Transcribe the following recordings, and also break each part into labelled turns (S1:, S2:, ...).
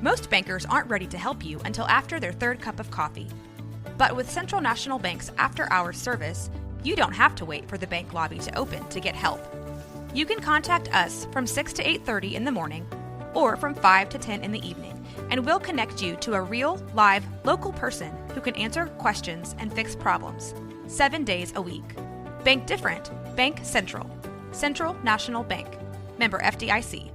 S1: Most bankers aren't ready to help you until after their third cup of coffee. But with Central National Bank's after-hours service, you don't have to wait for the bank lobby to open to get help. You can contact us from 6 to 8:30 in the morning or from 5 to 10 in the evening, and we'll connect you to a real, live, local person who can answer questions and fix problems 7 days a week. Bank different. Bank Central. Central National Bank. Member FDIC.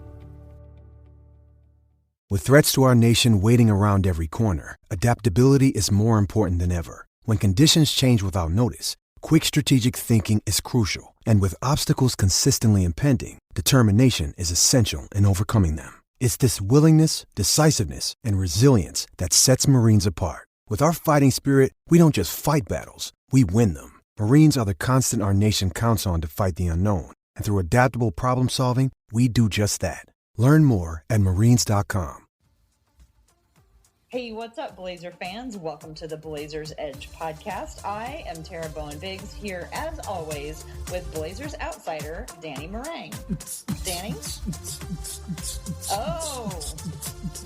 S2: With threats to our nation waiting around every corner, adaptability is more important than ever. When conditions change without notice, quick strategic thinking is crucial. And with obstacles consistently impending, determination is essential in overcoming them. It's this willingness, decisiveness, and resilience that sets Marines apart. With our fighting spirit, we don't just fight battles, we win them. Marines are the constant our nation counts on to fight the unknown. And through adaptable problem solving, we do just that. Learn more at marines.com.
S3: Hey, what's up, Blazer fans? Welcome to the Blazers Edge podcast. I am Tara Bowen-Biggs here, as always, with Blazers outsider Danny Marang. Danny? Oh.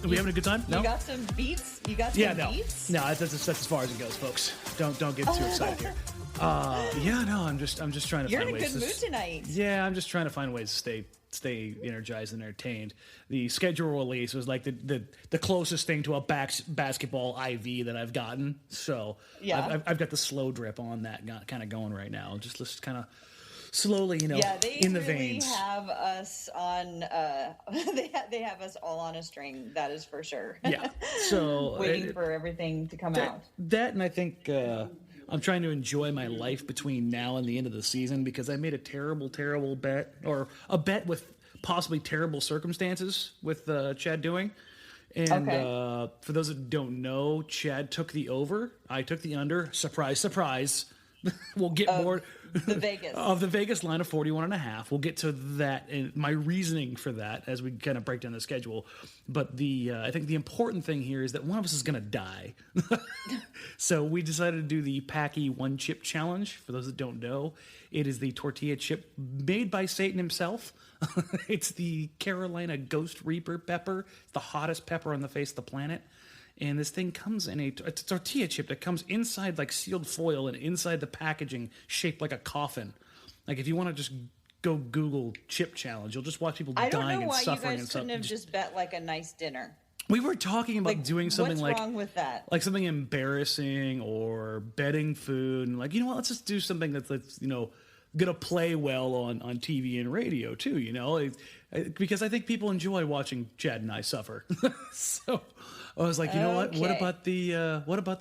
S4: Are we having a good time? No?
S3: You got some beats? Beats?
S4: No, that's as far as it goes, folks. Don't get too excited here. I'm just trying to
S3: You're
S4: find
S3: in a
S4: ways
S3: good mood tonight.
S4: Yeah, I'm just trying to find ways to stay energized and entertained. The schedule release was like the closest thing to a basketball IV that I've gotten. So yeah, I've got the slow drip on that kind of going right now. Just kind of slowly, in the veins.
S3: They have us on. They have us all on a string. That is for sure.
S4: Yeah. So
S3: waiting for everything to come out.
S4: That, and I think. I'm trying to enjoy my life between now and the end of the season because I made a terrible bet, or a bet with possibly terrible circumstances with Chad doing. And for those that don't know, Chad took the over. I took the under. Surprise, surprise. We'll get more of the Vegas line of 41.5. We'll get to that and my reasoning for that as we kind of break down the schedule. But I think the important thing here is that one of us is going to die. So we decided to do the Packy One Chip Challenge. For those that don't know, it is the tortilla chip made by Satan himself. It's the Carolina Ghost Reaper pepper. It's the hottest pepper on the face of the planet. And this thing comes in it's a tortilla chip that comes inside like sealed foil and inside the packaging shaped like a coffin. Like if you want to just go Google chip challenge, you'll just watch people dying and suffering. I don't know why you guys
S3: couldn't have just bet like a nice dinner.
S4: We were talking about doing something
S3: what's wrong with that?
S4: Like something embarrassing or betting food. And let's just do something that's going to play well on TV and radio too, because I think people enjoy watching Chad and I suffer. So I was like, you know what? What about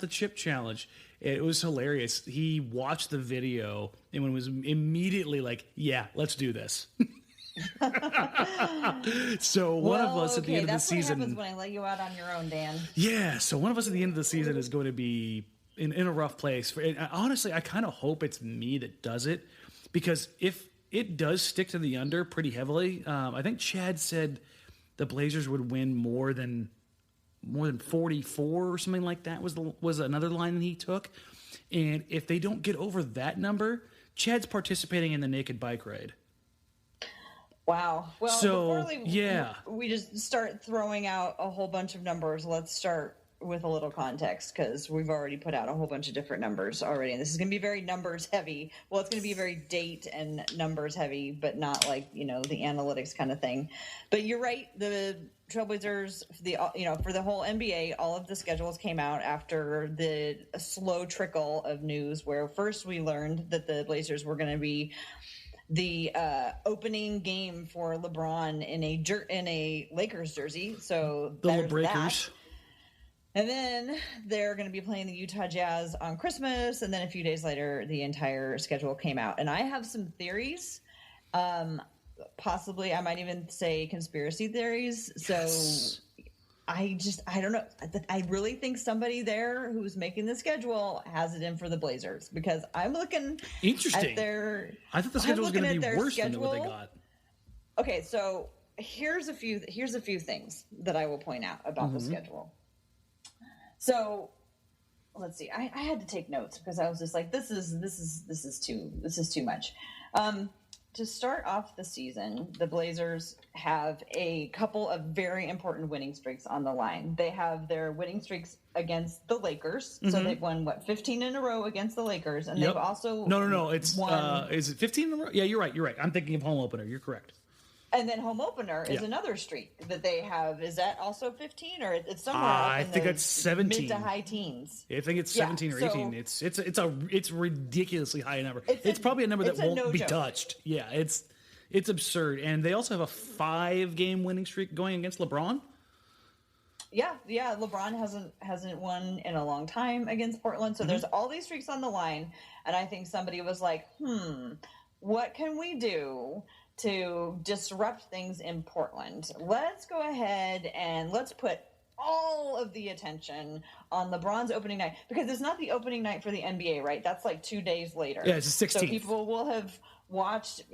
S4: the chip challenge? It was hilarious. He watched the video and was immediately like, yeah, let's do this. So one of us at the end of the season.
S3: That's what happens when I let you out on your own, Dan.
S4: Yeah. So one of us at the end of the season is going to be in a rough place. Honestly, I kind of hope it's me that does it, because if it does stick to the under pretty heavily, I think Chad said the Blazers would win more than 44 or something like that was another line that he took. And if they don't get over that number, Chad's participating in the naked bike ride.
S3: Wow. Well,
S4: so,
S3: before we just start throwing out a whole bunch of numbers, let's start with a little context, because we've already put out a whole bunch of different numbers already. And this is going to be very numbers heavy. Well, it's going to be very date and numbers heavy, but not like, the analytics kind of thing. But you're right. The Trailblazers, for the whole NBA, all of the schedules came out after the slow trickle of news, where first we learned that the Blazers were going to be the opening game for LeBron in a Lakers jersey. So
S4: the
S3: there's
S4: Lakers.
S3: That. And then they're going to be playing the Utah Jazz on Christmas. And then a few days later, the entire schedule came out. And I have some theories. Possibly, I might even say conspiracy theories. Yes. So I don't know. I really think somebody there who's making the schedule has it in for the Blazers, because I'm looking
S4: interesting
S3: at their.
S4: I thought the schedule was going to be worse than what they got.
S3: Okay, so here's a few things that I will point out about the schedule. So let's see. I had to take notes because I was just like, this is too much. to start off the season, the Blazers have a couple of very important winning streaks on the line. They have their winning streaks against the Lakers. So they've won, 15 in a row against the Lakers. And they've also
S4: No. It's
S3: won...
S4: is it 15 in a row? Yeah, you're right. I'm thinking of home opener. You're correct.
S3: And then home opener is another streak that they have. Is that also 15, or it's somewhere up in
S4: I think it's 17.
S3: Mid to high teens?
S4: I think it's 17 or 18. It's ridiculously high number. It's probably a number that won't be touched. Yeah, it's absurd. And they also have a 5-game winning streak going against LeBron.
S3: Yeah. LeBron hasn't won in a long time against Portland. So there's all these streaks on the line, and I think somebody was like, what can we do to disrupt things in Portland? Let's go ahead and let's put all of the attention on LeBron's opening night, because it's not the opening night for the NBA, right? That's like 2 days later.
S4: Yeah, it's the 16th.
S3: So people will have watched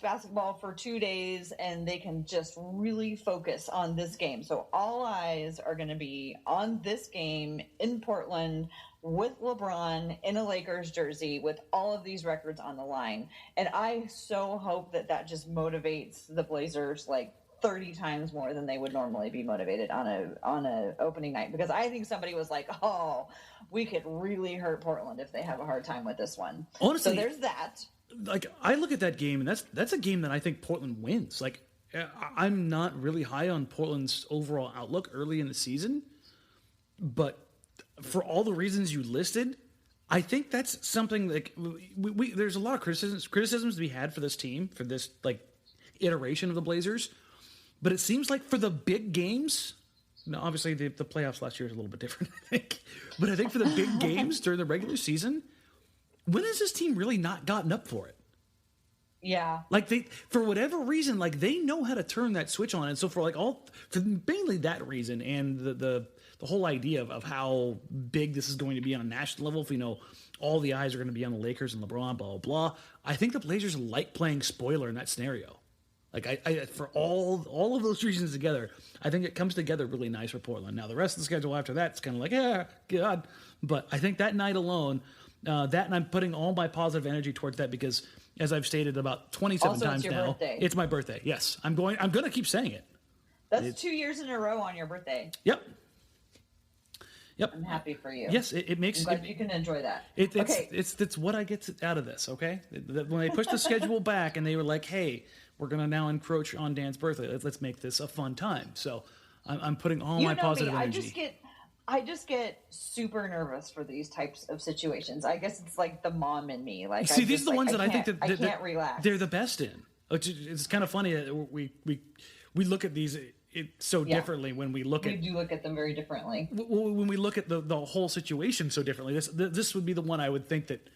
S3: basketball for 2 days, and they can just really focus on this game. So all eyes are going to be on this game in Portland with LeBron in a Lakers jersey with all of these records on the line. And I so hope that just motivates the Blazers like 30 times more than they would normally be motivated on a opening night, because I think somebody was like, oh, we could really hurt Portland if they have a hard time with this one.
S4: Honestly,
S3: so there's that.
S4: Like, I look at that game, and that's a game that I think Portland wins. Like, I'm not really high on Portland's overall outlook early in the season, but for all the reasons you listed, I think that's something like we there's a lot of criticisms to be had for this team, for this like iteration of the Blazers. But it seems like for the big games, now obviously the playoffs last year is a little bit different, I think. But I think for the big games during the regular season, when has this team really not gotten up for it?
S3: Yeah.
S4: Like for whatever reason, like they know how to turn that switch on. And so for mainly that reason, and the whole idea of how big this is going to be on a national level, if all the eyes are going to be on the Lakers and LeBron, blah, blah, blah. I think the Blazers like playing spoiler in that scenario. Like I for all of those reasons together, I think it comes together really nice for Portland. Now the rest of the schedule after that, it's kind of like, yeah, God. But I think that night alone, and I'm putting all my positive energy towards that, because as I've stated about 27
S3: also,
S4: times now,
S3: birthday.
S4: It's my birthday. Yes, I'm going to keep saying it.
S3: That's 2 years in a row on your birthday.
S4: Yep.
S3: I'm happy for you.
S4: Yes, it makes.
S3: I'm glad you can enjoy that.
S4: It's what I get out of this. Okay, when they pushed the schedule back and they were like, "Hey, we're gonna now encroach on Dan's birthday. Let's make this a fun time." So I'm putting all my positive energy.
S3: I just get super nervous for these types of situations. I guess it's like the mom in me. Like,
S4: see, these are the ones that I think
S3: I can't relax.
S4: They're the best in. It's kind of funny that we look at these so differently when we look at.
S3: We do look at them very differently.
S4: When we look at the whole situation so differently, this would be the one I would think that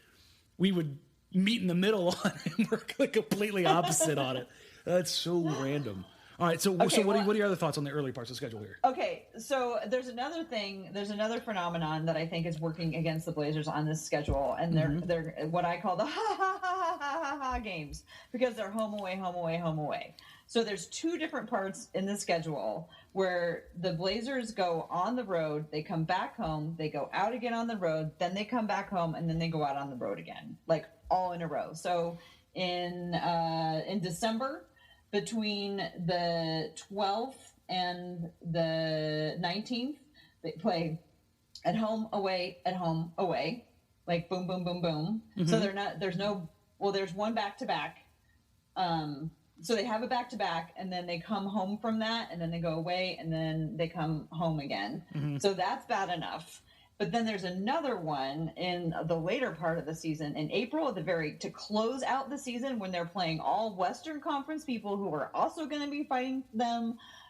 S4: we would meet in the middle on and work like completely opposite on it. That's so random. All right, so what are your other thoughts on the early parts of the schedule here?
S3: Okay, so there's another phenomenon that I think is working against the Blazers on this schedule, and they're what I call the ha games, because they're home away, home away, home away. So there's 2 different parts in the schedule where the Blazers go on the road, they come back home, they go out again on the road, then they come back home, and then they go out on the road again, like all in a row. So in December, between the 12th and the 19th, they play at home, away, like boom, boom, boom, boom. So there's one back-to-back. So they have a back-to-back, and then they come home from that, and then they go away, and then they come home again. So that's bad enough. But then there's another one in the later part of the season in April, to close out the season, when they're playing all Western Conference people who are also going to be fighting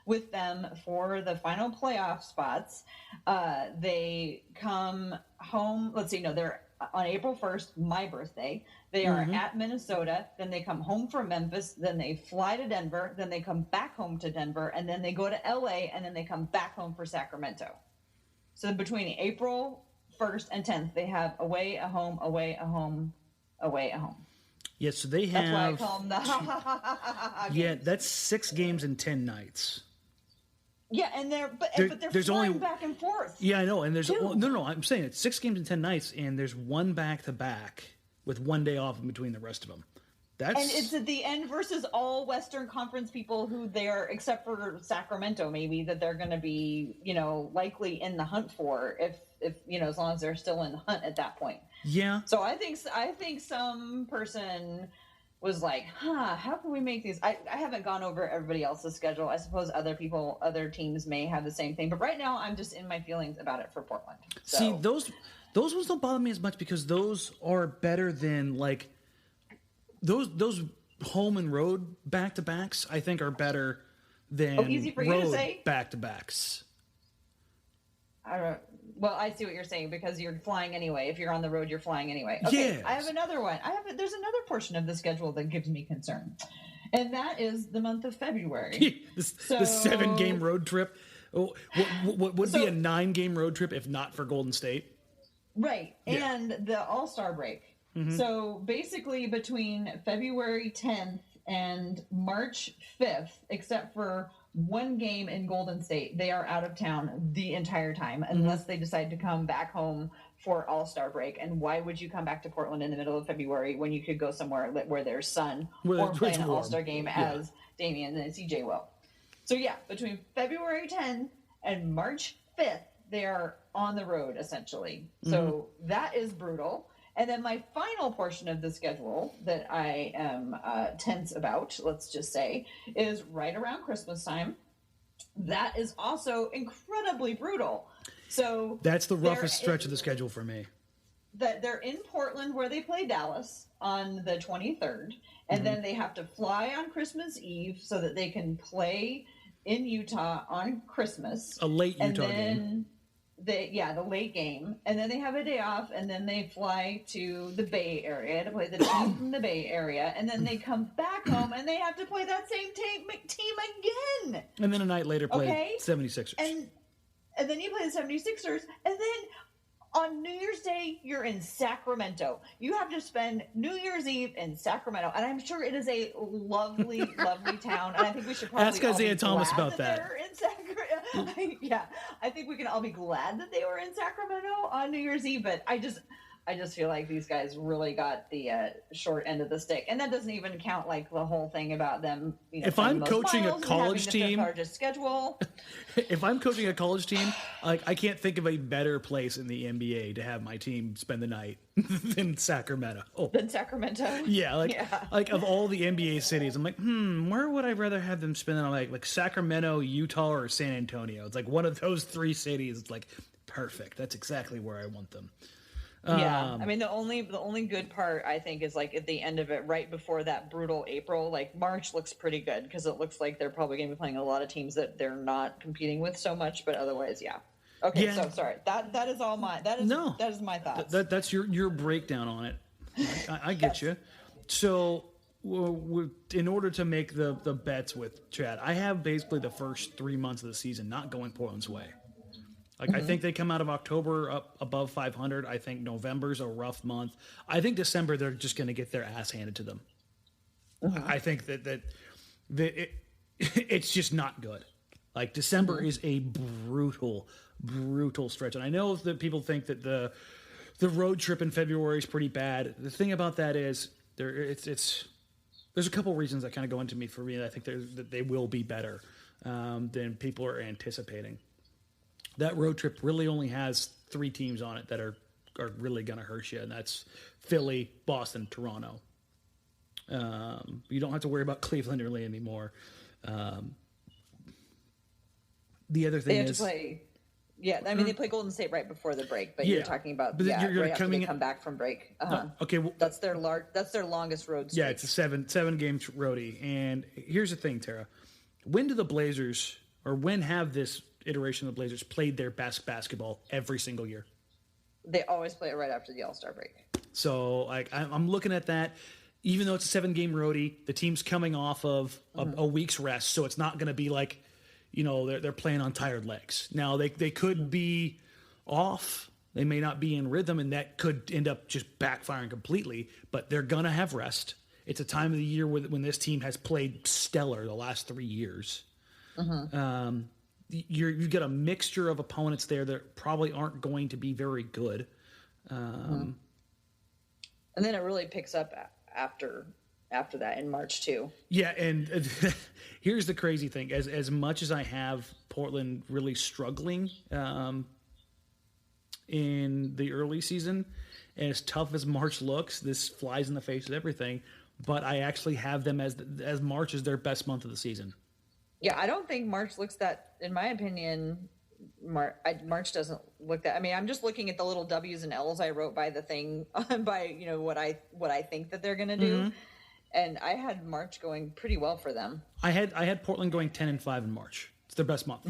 S3: with them for the final playoff spots. They come home. They're on April 1st, my birthday. They are at Minnesota. Then they come home from Memphis. Then they fly to Denver. Then they come back home to Denver. And then they go to LA. And then they come back home for Sacramento. So between April 1st and 10th, they have away, a home, away, a home, away, a home.
S4: Yeah, so they have.
S3: That's why I call them the games.
S4: Yeah, that's 6 games and 10 nights.
S3: Yeah, and they're flying back and forth.
S4: Yeah, I know, and there's no. I'm saying it's 6 games and 10 nights, and there's one back-to-back with 1 day off in between the rest of them.
S3: And it's at the end versus all Western Conference people who they're, except for Sacramento, maybe, that they're going to be, likely in the hunt for if as long as they're still in the hunt at that point.
S4: Yeah.
S3: So I think some person was like, how can we make these? I haven't gone over everybody else's schedule. I suppose other teams may have the same thing. But right now, I'm just in my feelings about it for Portland. So.
S4: See, those ones don't bother me as much because those are better than, like, those home and road back-to-backs, I think, are better than
S3: easy for you to
S4: road
S3: say?
S4: back-to-backs.
S3: I don't. Well, I see what you're saying because you're flying anyway. If you're on the road, you're flying anyway. Okay,
S4: Yes.
S3: I have another one. There's another portion of the schedule that gives me concern, and that is the month of February.
S4: The 7-game road trip. What would be a 9-game road trip if not for Golden State?
S3: Right,
S4: Yeah.
S3: and the All-Star break. Mm-hmm. So basically between February 10th and March 5th, except for one game in Golden State, they are out of town the entire time unless they decide to come back home for All-Star break. And why would you come back to Portland in the middle of February when you could go somewhere where there's sun or play an All-Star game as Damian and CJ will? So yeah, between February 10th and March 5th, they are on the road essentially. So that is brutal. And then my final portion of the schedule that I am tense about, let's just say, is right around Christmas time. That is also incredibly brutal. So
S4: that's the roughest stretch of the schedule for me.
S3: That they're in Portland where they play Dallas on the 23rd, and then they have to fly on Christmas Eve so that they can play in Utah on Christmas.
S4: A late Utah game.
S3: The late game, and then they have a day off, and then they fly to the Bay Area to play the team from the Bay Area, and then they come back home, and they have to play that same team again.
S4: And then a night later play 76ers.
S3: And then you play the 76ers, and then on New Year's Day, you're in Sacramento. You have to spend New Year's Eve in Sacramento, and I'm sure it is a lovely, lovely town. And I think we should probably
S4: ask Isaiah Thomas about that.
S3: They're in Sacramento. Yeah, I think we can all be glad that they were in Sacramento on New Year's Eve. But I just feel like these guys really got the short end of the stick, and that doesn't even count like the whole thing about them.
S4: If I'm coaching a college team,
S3: largest schedule.
S4: If I'm coaching a college team, like I can't think of a better place in the NBA to have my team spend the night than Sacramento.
S3: Than Sacramento.
S4: Yeah, like of all the NBA cities, I'm like, where would I rather have them spend the night? Like Sacramento, Utah, or San Antonio? It's like one of those 3 cities. It's like perfect. That's exactly where I want them.
S3: Yeah, I mean the only good part I think is like at the end of it, right before that brutal April. Like March looks pretty good because it looks like they're probably going to be playing a lot of teams that they're not competing with so much. But otherwise, yeah. Okay, yeah. So sorry. That is all my that is my thoughts.
S4: That's your breakdown on it. I get you. So in order to make the bets with Chad, I have basically the first 3 months of the season not going Portland's way. Like I think they come out of October up above 500. I think November's a rough month. I think December they're just going to get their ass handed to them. I think that it's just not good. Like December is a brutal stretch, and I know that people think that the road trip in February is pretty bad. The thing about that is there's a couple reasons that kind of go into for me. I think that they will be better than people are anticipating. That road trip really only has 3 teams on it that are really going to hurt you, and that's Philly, Boston, Toronto. You don't have to worry about Cleveland really anymore. The other thing is...
S3: Yeah, I mean, they play Golden State right before the break, but you're talking about
S4: you're
S3: right after they come back from break.
S4: Okay, well,
S3: that's their longest road streak.
S4: Yeah, it's a seven game roadie. And here's the thing, Tara. When have this iteration of the Blazers played their best basketball every single year?
S3: They always play it right after the All-Star break.
S4: So, like, I'm looking at that. Even though it's a 7-game roadie, the team's coming off of a week's rest, so it's not going to be like, they're playing on tired legs. Now, they could be off. They may not be in rhythm, and that could end up just backfiring completely. But they're going to have rest. It's a time of the year when this team has played stellar the last 3 years. You've got a mixture of opponents there that probably aren't going to be very good.
S3: And then it really picks up after after that in March too.
S4: Yeah, and here's the crazy thing: as much as I have Portland really struggling in the early season, and as tough as March looks, this flies in the face of everything. But I actually have them as March is their best month of the season.
S3: Yeah, I don't think March looks that, in my opinion. March doesn't look that. I mean, I'm just looking at the little W's and L's I wrote by the thing, by what I think that they're going to do, and I had March going pretty well for them.
S4: I had Portland going 10-5 in March. It's their best month.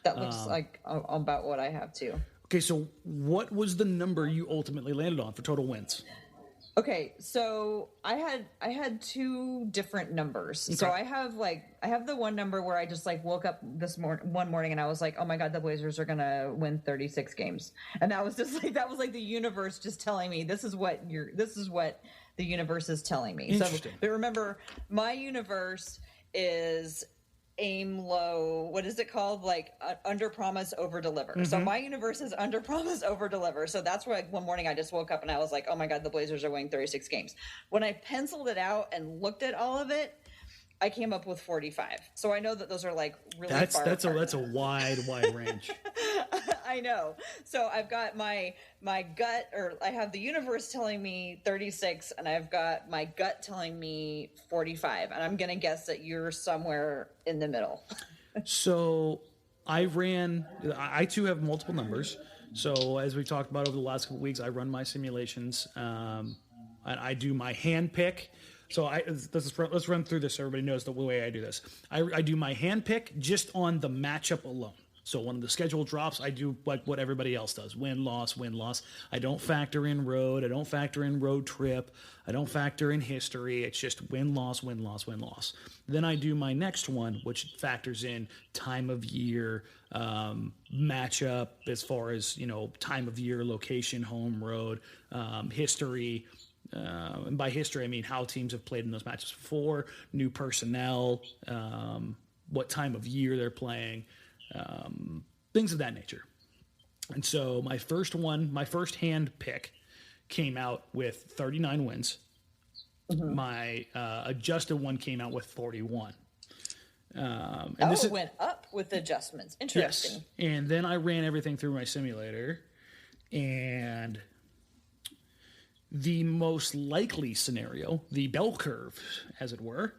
S3: That looks like about what I have too.
S4: Okay, so what was the number you ultimately landed on for total wins?
S3: Okay, so I had two different numbers. Okay. So I have the one number where I just woke up one morning and I was like, oh my God, the Blazers are gonna win 36 games, and that was just that was the universe just telling me this is what the universe is telling me. So, but remember, my universe is aim low. What is it called? Under promise, over deliver. So my universe is under promise, over deliver. So that's why one morning I just woke up and I was like, oh my God, the Blazers are winning 36 games. When I penciled it out and looked at all of it, I came up with 45. So I know that those are really far apart.
S4: That's a wide range.
S3: I know. So I've got my gut, or I have the universe telling me 36, and I've got my gut telling me 45. And I'm going to guess that you're somewhere in the middle.
S4: So I too have multiple numbers. So as we talked about over the last couple of weeks, I run my simulations. And I do my hand pick. So let's run through this so everybody knows the way I do this. I do my hand pick just on the matchup alone. So when the schedule drops, I do what everybody else does: win, loss, win, loss. I don't factor in road. I don't factor in road trip. I don't factor in history. It's just win, loss, win, loss, win, loss. Then I do my next one, which factors in time of year, matchup as far as time of year, location, home, road, history. And by history, I mean how teams have played in those matches before, new personnel, what time of year they're playing, things of that nature. And so my first hand pick came out with 39 wins. My adjusted one came out with 41.
S3: This went up with adjustments. Interesting.
S4: Yes. And then I ran everything through my simulator, and the most likely scenario, the bell curve, as it were.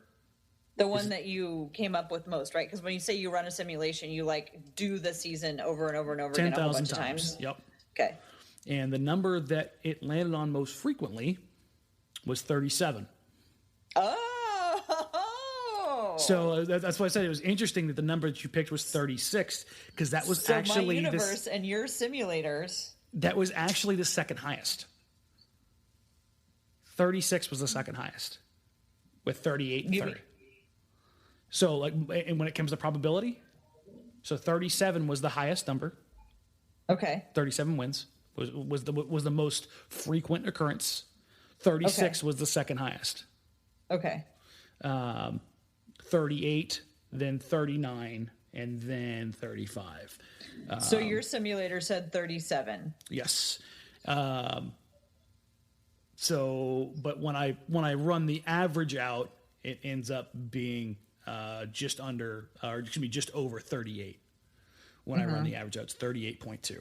S3: The one that you came up with most, right? Because when you say you run a simulation, you do the season over and over and over again a whole bunch of times.
S4: Yep.
S3: Okay.
S4: And the number that it landed on most frequently was 37.
S3: Oh.
S4: So that's why I said it was interesting that the number that you picked was 36, because that was actually
S3: my universe and your simulators.
S4: That was actually the second highest. 36 was the second highest, with 38 and 30. So, and when it comes to probability, so 37 was the highest number.
S3: Okay.
S4: 37 wins was the most frequent occurrence. 36 was the second highest.
S3: Okay.
S4: 38, then 39, and then 35.
S3: So your simulator said 37.
S4: Yes. But when I run the average out, it ends up being just over 38. When I run the average out, it's 38.2.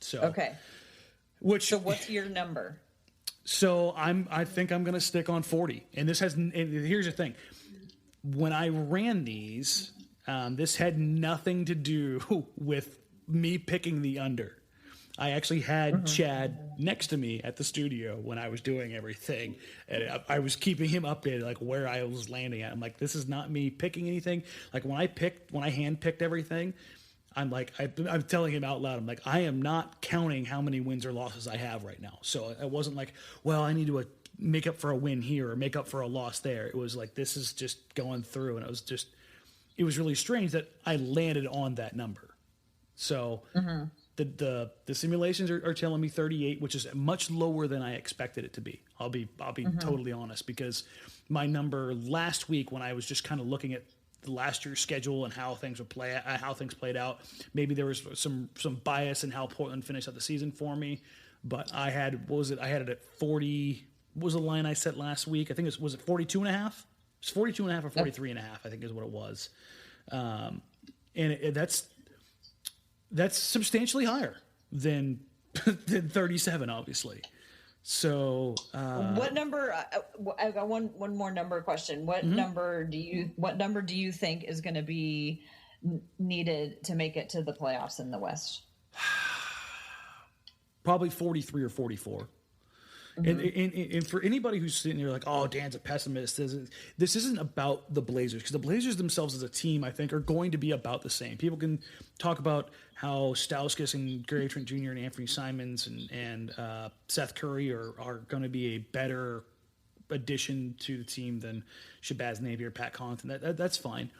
S4: So
S3: okay. So what's your number?
S4: So I think I'm going to stick on 40. And here's the thing: when I ran these, this had nothing to do with me picking the under. I actually had Chad next to me at the studio when I was doing everything, and I was keeping him updated, where I was landing at. I'm like, this is not me picking anything. When I hand picked everything, I'm telling him out loud, I'm like, I am not counting how many wins or losses I have right now. So it wasn't I need to make up for a win here or make up for a loss there. It was this is just going through, and it was really strange that I landed on that number. So. The simulations are telling me 38, which is much lower than I expected it to be. I'll be totally honest, because my number last week, when I was just kind of looking at the last year's schedule and how things played out, maybe there was some bias in how Portland finished out the season for me. But I had it at 40. what was the line I set last week? I think was it 42 and a half? It's 42 and a half or 43 and a half, I think is what it was. And that's substantially higher than 37, obviously. So
S3: what number? I got one more number question. What number do you think is going to be needed to make it to the playoffs in the West?
S4: Probably 43 or 44. And for anybody who's sitting there like, oh, Dan's a pessimist, this isn't about the Blazers, because the Blazers themselves as a team, I think, are going to be about the same. People can talk about how Stauskas and Gary Trent Jr. and Anthony Simons and Seth Curry are going to be a better addition to the team than Shabazz Napier, Pat Connaughton. That's fine.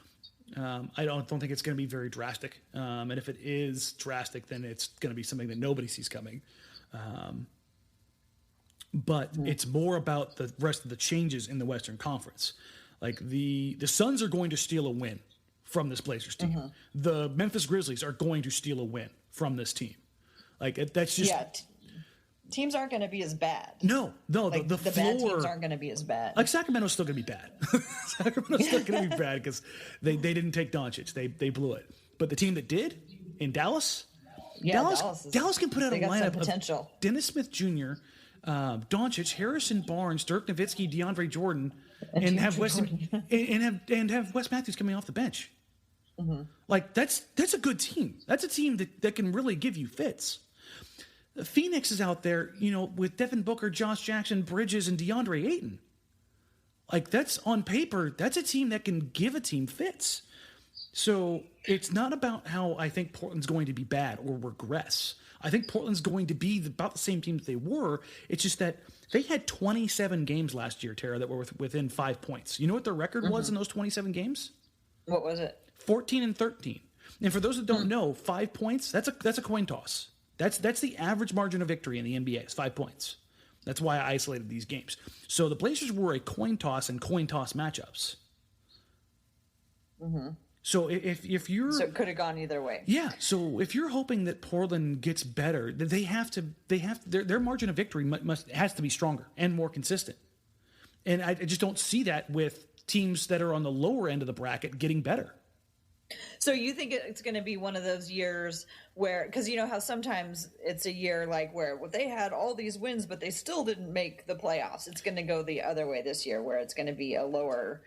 S4: I don't think it's going to be very drastic. And if it is drastic, then it's going to be something that nobody sees coming. But it's more about the rest of the changes in the Western Conference. Like the Suns are going to steal a win from this Blazers team. The Memphis Grizzlies are going to steal a win from this team. Like that's just
S3: teams aren't going to be as bad.
S4: No,
S3: like,
S4: the
S3: bad teams aren't going to be as bad.
S4: Like Sacramento's still going to be bad. Sacramento's still going to be bad because they didn't take Doncic. They blew it. But the team that did in Dallas, Dallas can put out a lineup of Dennis Smith Jr., Doncic, Harrison Barnes, Dirk Nowitzki, DeAndre Jordan, and have Wes Matthews coming off the bench. Like that's a good team. That's a team that can really give you fits. Phoenix is out there, with Devin Booker, Josh Jackson, Bridges, and DeAndre Ayton. Like that's on paper, that's a team that can give a team fits. So it's not about how I think Portland's going to be bad or regress. I think Portland's going to be about the same team that they were. It's just that they had 27 games last year, Tara, that were within 5 points. You know what their record was in those 27 games?
S3: What was it?
S4: 14-13. And for those that don't know, 5 points, that's a coin toss. That's the average margin of victory in the NBA is 5 points. That's why I isolated these games. So the Blazers were a coin toss and coin toss matchups. So if you're,
S3: so it could have gone either way.
S4: Yeah. So if you're hoping that Portland gets better, their margin of victory has to be stronger and more consistent. And I just don't see that with teams that are on the lower end of the bracket getting better.
S3: So you think it's going to be one of those years where, because you know how sometimes it's a year like where they had all these wins, but they still didn't make the playoffs. It's going to go the other way this year, where it's going to be a lower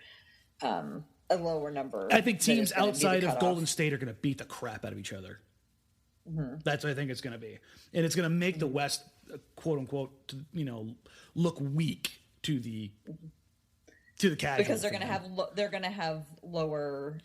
S3: number.
S4: I think teams outside of Golden State are going to beat the crap out of each other. That's what I think it's going to be, and it's going to make the West, quote unquote, look weak to the casual,
S3: because they're going to have lower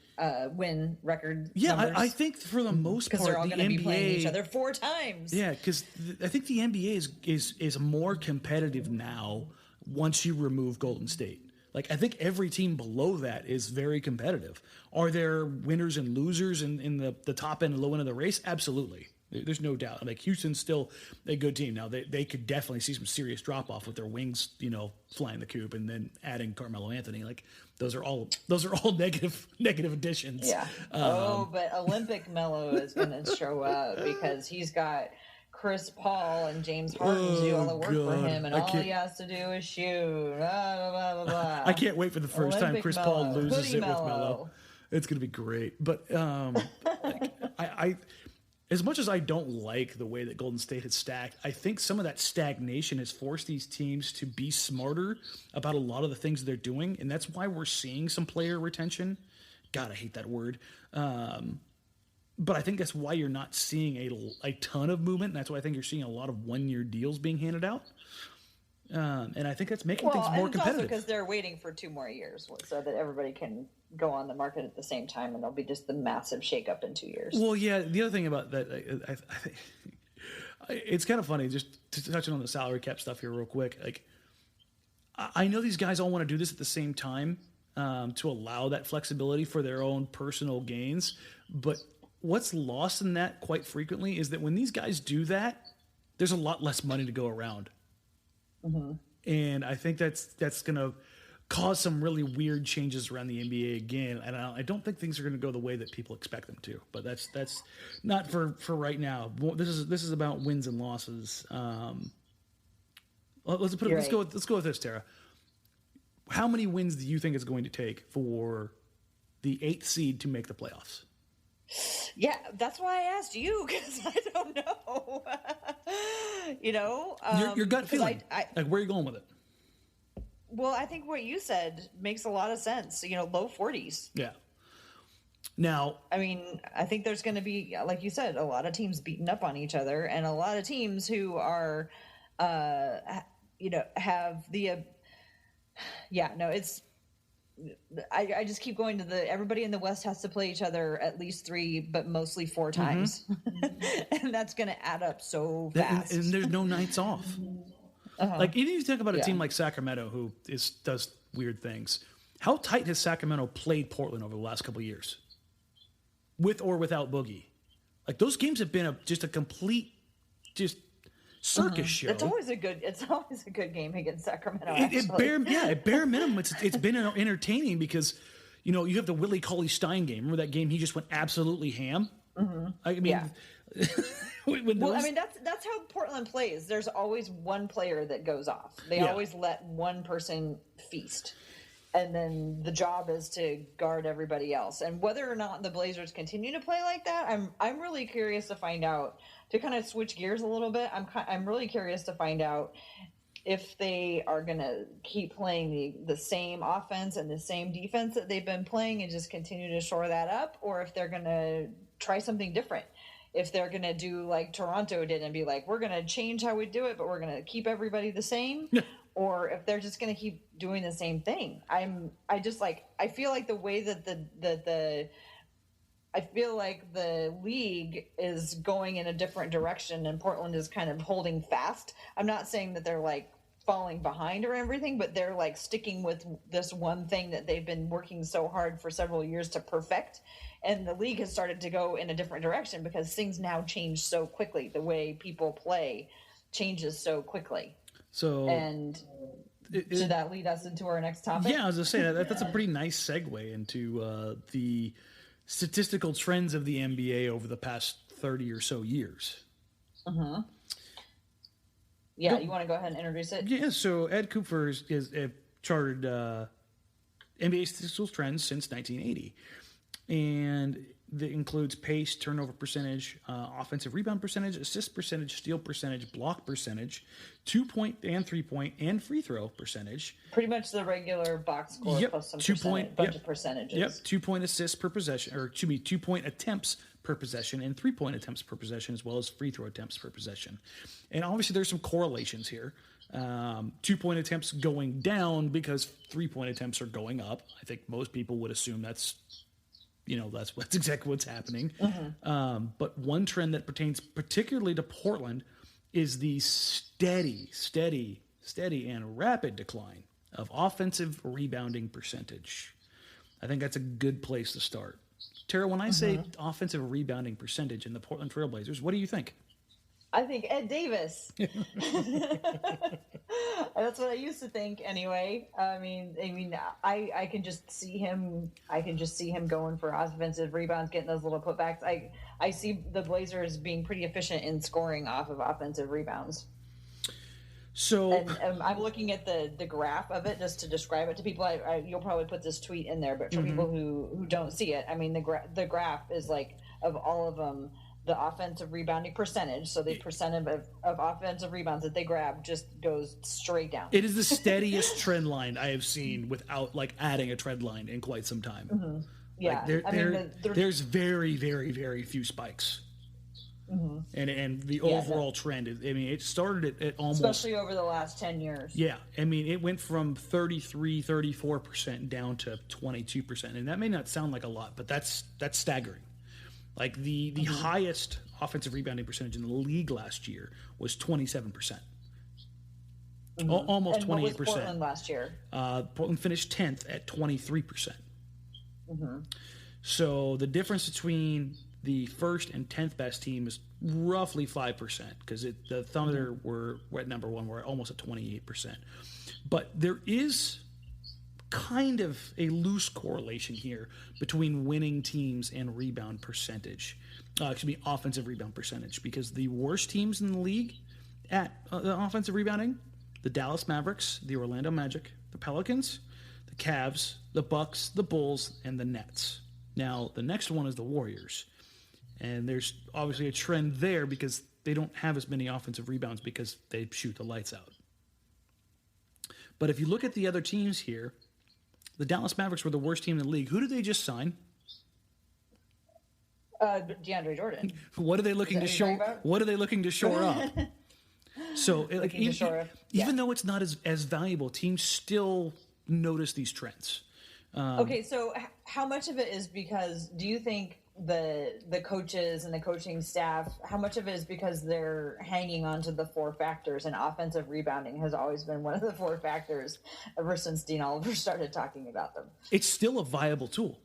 S3: win record.
S4: Yeah,
S3: numbers.
S4: I think for the most part,
S3: because they're all going to be playing each
S4: NBA
S3: other 4 times.
S4: Yeah, because I think the NBA is more competitive now once you remove Golden State. Like, I think every team below that is very competitive. Are there winners and losers in the top end and low end of the race? Absolutely. There's no doubt. Like, Houston's still a good team. Now, they could definitely see some serious drop-off with their wings, flying the coop and then adding Carmelo Anthony. Like, those are all negative additions.
S3: Yeah. But Olympic Melo is going to show up because he's got Chris Paul and James Harden do all the work for him, and all he has to do is shoot. Blah, blah, blah, blah.
S4: I can't wait for the first time Chris Paul loses
S3: Hoodie
S4: it with Melo. It's going to be great. But I as much as I don't like the way that Golden State has stacked, I think some of that stagnation has forced these teams to be smarter about a lot of the things they're doing, and that's why we're seeing some player retention. God, I hate that word. But I think that's why you're not seeing a ton of movement, and that's why I think you're seeing a lot of one-year deals being handed out. And I think that's making things more competitive.
S3: Also because they're waiting for 2 more years so that everybody can go on the market at the same time, and there'll be just the massive shakeup in 2 years.
S4: Well, yeah, the other thing about that, I think it's kind of funny, just touching on the salary cap stuff here real quick. Like, I know these guys all want to do this at the same time to allow that flexibility for their own personal gains, but what's lost in that quite frequently is that when these guys do that, there's a lot less money to go around. And I think that's going to cause some really weird changes around the NBA again. And I don't think things are going to go the way that people expect them to. But that's not for right now. This is about wins and losses. Let's go with this, Tara. How many wins do you think it's going to take for the 8th seed to make the playoffs?
S3: Yeah, that's why I asked you, because I don't know.
S4: Your gut feeling. Like, where are you going with it?
S3: Well, I think what you said makes a lot of sense. Low 40s.
S4: Yeah. Now,
S3: I mean, I think there's going to be, like you said, a lot of teams beating up on each other, and a lot of teams who are, have the, it's. I just keep going to everybody in the West has to play each other at least 3, but mostly 4 times. And that's going to add up so fast.
S4: And there's no nights off. Like, even if you talk about a team like Sacramento who does weird things, how tight has Sacramento played Portland over the last couple of years? With or without Boogie? Like, those games have been just a complete circus show.
S3: It's always a good game against Sacramento.
S4: At bare minimum, it's been entertaining because, you have the Willie Cauley-Stein game. Remember that game? He just went absolutely ham. I mean,
S3: that's how Portland plays. There's always one player that goes off. They always let one person feast, and then the job is to guard everybody else. And whether or not the Blazers continue to play like that, I'm really curious to find out. To kind of switch gears a little bit, I'm really curious to find out if they are going to keep playing the same offense and the same defense that they've been playing and just continue to shore that up, or if they're going to try something different. If they're going to do like Toronto did and be like, we're going to change how we do it, but we're going to keep everybody the same. Or if they're just going to keep doing the same thing. I feel like the way that I feel like the league is going in a different direction and Portland is kind of holding fast. I'm not saying that they're like falling behind or everything, but they're like sticking with this one thing that they've been working so hard for several years to perfect. And the league has started to go in a different direction because things now change so quickly. The way people play changes so quickly. Should that lead us into our next topic?
S4: Yeah, I was going to say that's a pretty nice segue into the statistical trends of the NBA over the past 30 or so years.
S3: Yeah, you want to go ahead and introduce it?
S4: Yeah, so Ed Cooper is charted NBA statistical trends since 1980. And that includes pace, turnover percentage, offensive rebound percentage, assist percentage, steal percentage, block percentage, 2-point and 3-point, and free throw percentage.
S3: Pretty much the regular box score plus some bunch of percentages.
S4: Yep, 2-point assists per possession, 2-point attempts per possession, and 3-point attempts per possession, as well as free throw attempts per possession. And obviously there's some correlations here. 2-point attempts going down because 3-point attempts are going up. I think most people would assume that's exactly what's happening. But one trend that pertains particularly to Portland is the steady and rapid decline of offensive rebounding percentage. I think that's a good place to start. Tara, when I say offensive rebounding percentage in the Portland Trail Blazers, what do you think?
S3: I think Ed Davis. That's what I used to think anyway. I can just see him. I can just see him going for offensive rebounds, getting those little putbacks. I see the Blazers being pretty efficient in scoring off of offensive rebounds.
S4: So
S3: and I'm looking at the graph of it just to describe it to people. You'll probably put this tweet in there, but for people who don't see it, I mean the graph is like of all of them. The offensive rebounding percentage, so the percentage of offensive rebounds that they grab just goes straight down.
S4: It is the steadiest trend line I have seen without like adding a trend line in quite some time.
S3: Yeah,
S4: there's very, very, very few spikes. And the overall trend is, it started at almost... Especially
S3: over the last 10 years.
S4: Yeah, it went from 33, 34% down to 22%. And that may not sound like a lot, but that's staggering. Like the highest offensive rebounding percentage in the league last year was 27%. Almost 28%. What was
S3: Portland last year?
S4: Portland finished 10th at 23%. So the difference between the first and 10th best team is roughly 5%, because the Thunder were at number one. We're almost at 28%. But there is kind of a loose correlation here between winning teams and rebound percentage. Offensive rebound percentage, because the worst teams in the league at offensive rebounding the Dallas Mavericks, the Orlando Magic, the Pelicans, the Cavs, the Bucks, the Bulls, and the Nets. Now, the next one is the Warriors. And there's obviously a trend there because they don't have as many offensive rebounds because they shoot the lights out. But if you look at the other teams here, the Dallas Mavericks were the worst team in the league. Who did they just sign?
S3: DeAndre Jordan.
S4: What are they looking to show? What are they looking to shore up? So, like, even though it's not as valuable, teams still notice these trends.
S3: Okay, so how much of it is because, do you think the coaches and the coaching staff, how much of it is because they're hanging on to the four factors, and offensive rebounding has always been one of the four factors ever since Dean Oliver started talking about them?
S4: It's still a viable tool.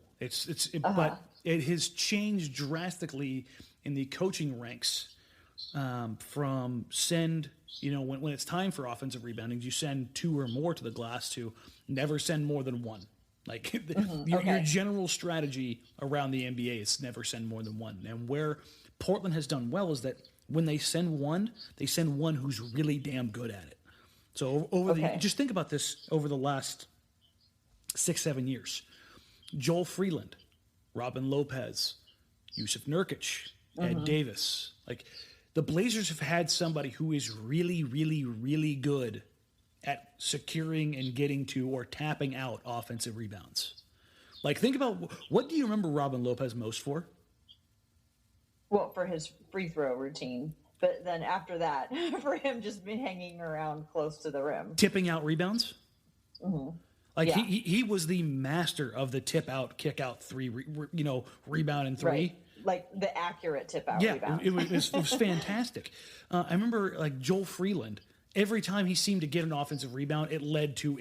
S4: But it has changed drastically in the coaching ranks from send, when it's time for offensive rebounding, you send two or more to the glass, to never send more than one. Like your general strategy around the NBA is never send more than one. And where Portland has done well is that when they send one who's really damn good at it. So just think about this over the last 6-7 years. Joel Freeland, Robin Lopez, Yusuf Nurkic, Ed Davis. Like, the Blazers have had somebody who is really, really, really good at securing and getting to or tapping out offensive rebounds. Like, think about, what do you remember Robin Lopez most for?
S3: Well, for his free throw routine. But then after that, for him just be hanging around close to the rim.
S4: Tipping out rebounds? Mm-hmm. Like, he was the master of the tip out, kick out three, rebound and three. Right.
S3: Like the accurate tip out rebound.
S4: It was fantastic. I remember, like, Joel Freeland. Every time he seemed to get an offensive rebound, it led to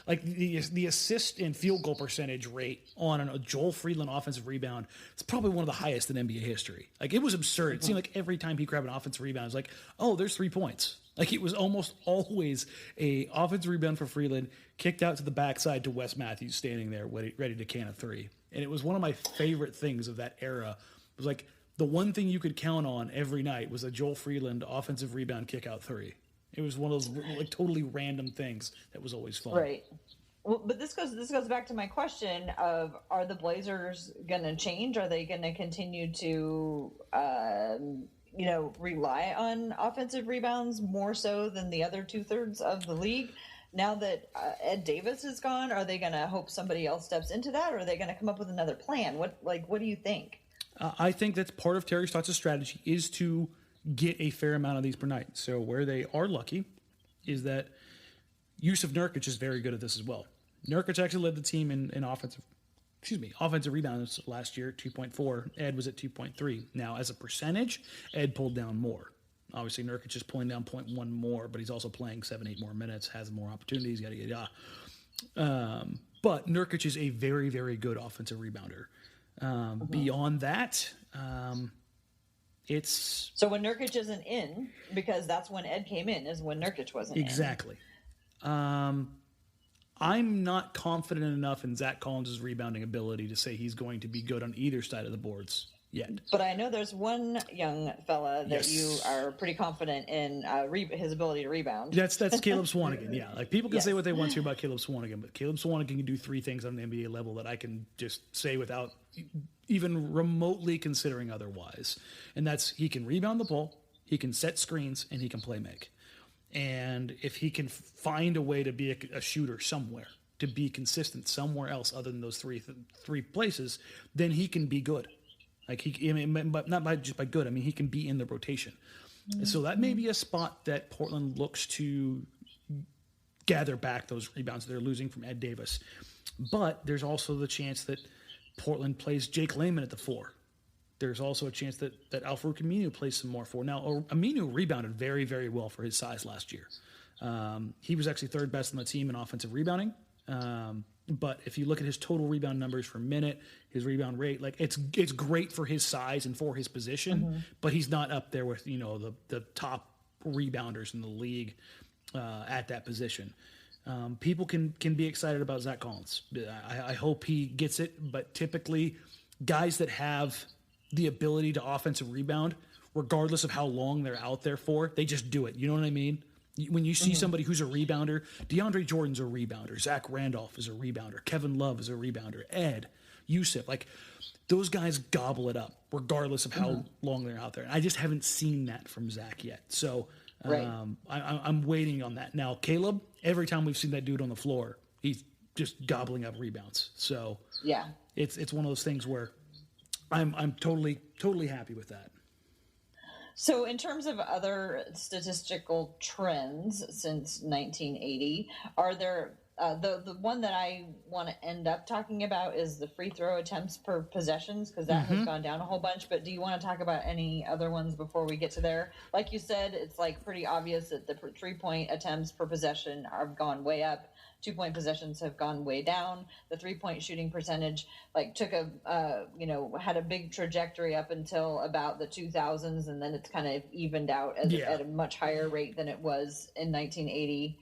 S4: the assist and field goal percentage rate on a Joel Freeland offensive rebound. It's probably one of the highest in NBA history. Like, it was absurd. It seemed like every time he grabbed an offensive rebound, it was like, oh, there's 3 points. Like, it was almost always a offensive rebound for Freeland, kicked out to the backside to Wes Matthews standing there ready to can a three. And it was one of my favorite things of that era. It was like the one thing you could count on every night was a Joel Freeland offensive rebound kick out three. It was one of those, like, totally random things that was always fun. Right.
S3: Well, but this goes back to my question of, are the Blazers going to change? Are they going to continue to rely on offensive rebounds more so than the other 2/3 of the league? Now that Ed Davis is gone, are they going to hope somebody else steps into that, or are they going to come up with another plan? What do you think?
S4: I think that's part of Terry Stotts' strategy, is to get a fair amount of these per night. So where they are lucky is that Yusuf Nurkic is very good at this as well. Nurkic actually led the team in offensive rebounds last year at 2.4. Ed was at 2.3. Now, as a percentage, Ed pulled down more. Obviously, Nurkic is pulling down 0.1 more, but he's also playing 7-8 more minutes, has more opportunities, yada, yada, yada. But Nurkic is a very, very good offensive rebounder. Beyond that, it's...
S3: So when Nurkic isn't in, because that's when Ed came in, is when Nurkic wasn't
S4: exactly. I'm not confident enough in Zach Collins' rebounding ability to say he's going to be good on either side of the boards yet.
S3: But I know there's one young fella that you are pretty confident in his ability to rebound.
S4: That's Caleb Swanigan, yeah. Like, people can say what they want to about Caleb Swanigan, but Caleb Swanigan can do 3 things on the NBA level that I can just say without even remotely considering otherwise. And that's, he can rebound the ball, he can set screens, and he can play make. And if he can find a way to be a shooter somewhere, to be consistent somewhere else other than those three places, then he can be good. Like, but not just by good. I mean, he can be in the rotation. Mm-hmm. So that may be a spot that Portland looks to gather back those rebounds they're losing from Ed Davis. But there's also the chance that Portland plays Jake Layman at the 4. There's also a chance that Al-Farouq Aminu plays some more 4. Now, Aminu rebounded very, very well for his size last year. He was actually 3rd best on the team in offensive rebounding. But if you look at his total rebound numbers per minute, his rebound rate, like, it's great for his size and for his position, but he's not up there with, the top rebounders in the league at that position. People can be excited about Zach Collins. I hope he gets it, but typically guys that have the ability to offensive rebound, regardless of how long they're out there for, they just do it. You know what I mean? When you see somebody who's a rebounder, DeAndre Jordan's a rebounder, Zach Randolph is a rebounder, Kevin Love is a rebounder, Ed, Yusuf, like those guys gobble it up regardless of how long they're out there. And I just haven't seen that from Zach yet. So I'm waiting on that. Now, Caleb, every time we've seen that dude on the floor, he's just gobbling up rebounds. So
S3: yeah,
S4: it's one of those things where I'm totally happy with that.
S3: So in terms of other statistical trends since 1980, are there the one that I want to end up talking about is the free throw attempts per possessions, because that has gone down a whole bunch. But do you want to talk about any other ones before we get to there? Like you said, it's like pretty obvious that the 3-point attempts per possession have gone way up. 2-point possessions have gone way down. The 3-point shooting percentage took had a big trajectory up until about the 2000s, and then it's kind of evened out at a much higher rate than it was in 1980.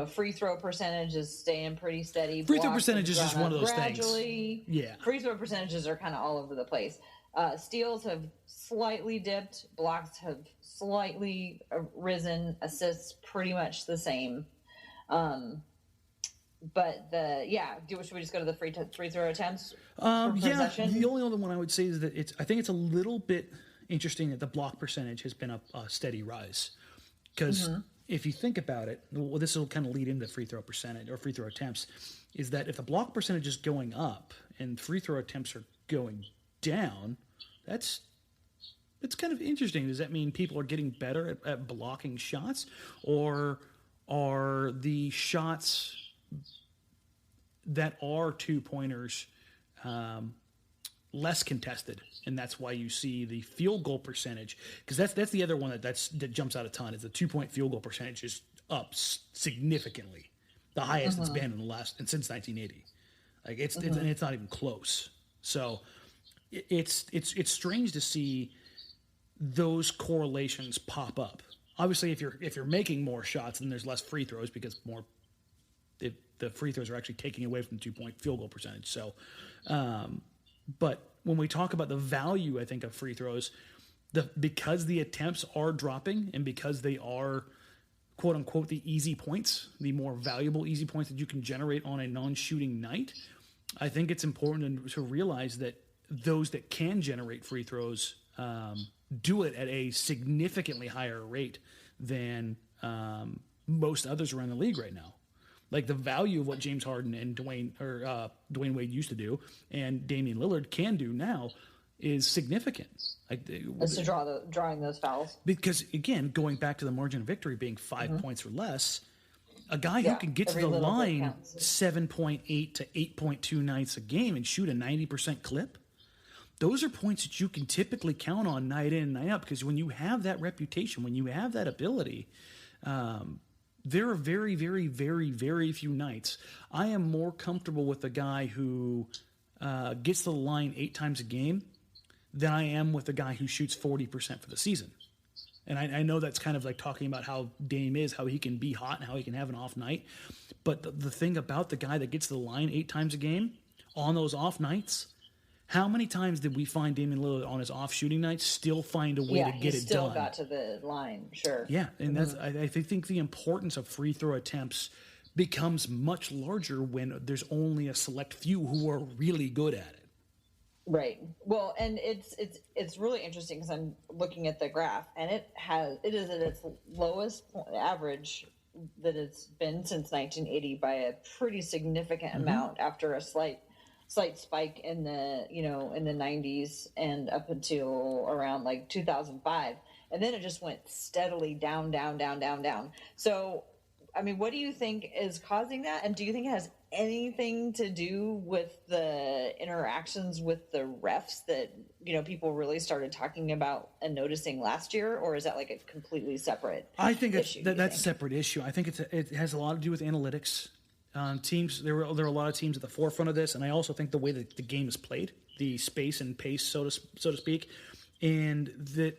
S3: Free throw percentage is staying pretty steady.
S4: Free throw percentage is just one of those
S3: gradually.
S4: things. Yeah.
S3: Free throw percentages are kind of all over the place. Steals have slightly dipped. Blocks have slightly risen. Assists pretty much the same. Should we just go to the free throw attempts?
S4: The only other one I would say is that I think it's a little bit interesting that the block percentage has been a steady rise, because if you think about it, well, this will kind of lead into free throw percentage or free throw attempts, is that if the block percentage is going up and free throw attempts are going down, it's kind of interesting. Does that mean people are getting better at blocking shots, or are the shots that are 2-pointers less contested, and that's why you see the field goal percentage? Because that's the other one that jumps out a ton, is the 2-point field goal percentage is up significantly, the highest it's been since 1980. Like it's not even close. So it's strange to see those correlations pop up. Obviously, if you're making more shots, then there's less free throws, because the free throws are actually taking away from the 2-point field goal percentage. So, but when we talk about the value, I think, of free throws, because the attempts are dropping and because they are, quote unquote, the easy points, the more valuable easy points that you can generate on a non-shooting night, I think it's important to realize that those that can generate free throws do it at a significantly higher rate than most others around the league right now. Like the value of what James Harden and Dwayne Wade used to do and Damian Lillard can do now is significant.
S3: As to drawing those fouls. Because
S4: again, going back to the margin of victory being 5 points or less, a guy who can get to the line 7.8 to 8.2 nights a game and shoot a 90% clip, those are points that you can typically count on night in and night out, because when you have that reputation, when you have that ability, there are very, very, very, very few nights. I am more comfortable with a guy who gets to the line 8 times a game than I am with a guy who shoots 40% for the season. And I know that's kind of like talking about how Dame is, how he can be hot and how he can have an off night. But the thing about the guy that gets to the line 8 times a game on those off nights, how many times did we find Damian Lillard on his off shooting nights still find a way to get it done?
S3: He still got to the line, sure.
S4: Yeah, and that's I think the importance of free throw attempts becomes much larger when there's only a select few who are really good at it.
S3: Right. Well, and it's really interesting because I'm looking at the graph, and it is at its lowest average that it's been since 1980 by a pretty significant amount, after a slight spike in the 90s and up until around 2005, and then it just went steadily down. So, I mean, what do you think is causing that, and do you think it has anything to do with the interactions with the refs that people really started talking about and noticing last year, or is that a completely separate?
S4: I think that's a separate issue. I think it has a lot to do with analytics. Teams, there are a lot of teams at the forefront of this, and I also think the way that the game is played, the space and pace, so to speak, and that